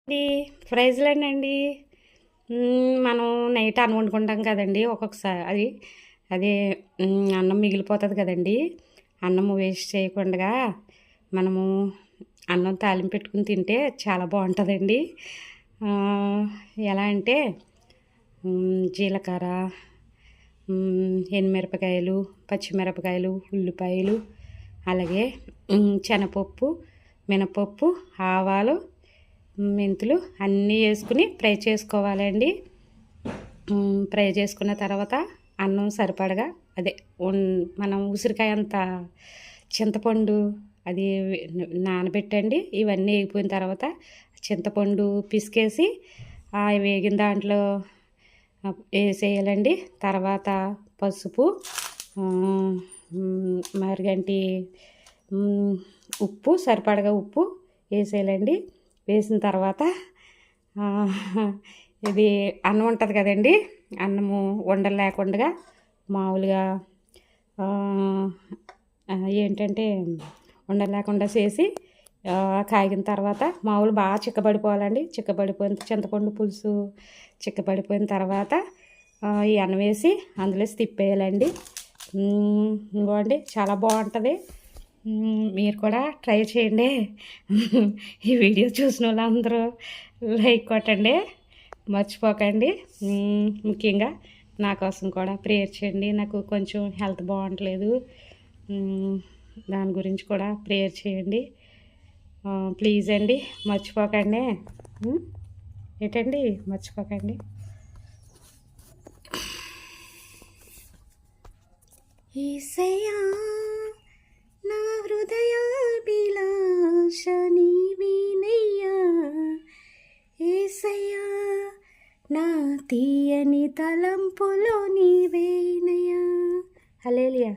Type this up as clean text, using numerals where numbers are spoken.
అండి ప్రైజ్లేనండి. మనం నైట్ అన్నం వండుకుంటాం కదండి. ఒక్కొక్కసారి అది అన్నం మిగిలిపోతుంది కదండి. అన్నము వేస్ట్ చేయకుండా మనము అన్నం తాలింపు పెట్టుకుని తింటే చాలా బాగుంటుందండి. ఎలా అంటే జీలకర్ర, ఎండుమిరపకాయలు, పచ్చిమిరపకాయలు, ఉల్లిపాయలు, అలాగే శనగపప్పు, మినపప్పు, ఆవాలు, మెంతులు అన్నీ వేసుకుని ఫ్రై చేసుకోవాలండి. ఫ్రై చేసుకున్న తర్వాత అన్నం సరిపడగా అదే మనం ఉసిరికాయ అంత చింతపండు అది నానబెట్టండి. ఇవన్నీ వేగిపోయిన తర్వాత చింతపండు పిసికేసి వేగిన దాంట్లో వేసేయాలండి. తర్వాత పసుపు, మరిగంటి ఉప్పు, సరిపడగా ఉప్పు వేసేయాలండి. వేసిన తర్వాత ఇది అన్నం ఉంటుంది కదండి. అన్నము ఉండలు లేకుండా మామూలుగా ఏంటంటే ఉండలు లేకుండా చేసి కాగిన తర్వాత మామూలు బాగా చిక్కబడిపోవాలండి. చిక్కబడిపోయిన చింతపండు పులుసు చిక్కబడిపోయిన తర్వాత ఈ అన్నం వేసి అందులో తిప్పేయాలండి. ఇంకోండి చాలా బాగుంటుంది. మీరు కూడా ట్రై చేయండి. ఈ వీడియో చూసిన వాళ్ళందరూ లైక్ కొట్టండి, మర్చిపోకండి. ముఖ్యంగా నా కోసం కూడా ప్రేయర్ చేయండి. నాకు కొంచెం హెల్త్ బాగుంటలేదు, దాని గురించి కూడా ప్రేయర్ చేయండి ప్లీజ్ అండి. మర్చిపోకండి. ఏంటండి మర్చిపోకండి. యేసయ్యా నా హృదయాభిలాష నీవేనయ్యా, యేసయ్యా నా తీయని తలంపులో నీవేనయ్యా. హల్లెలూయా.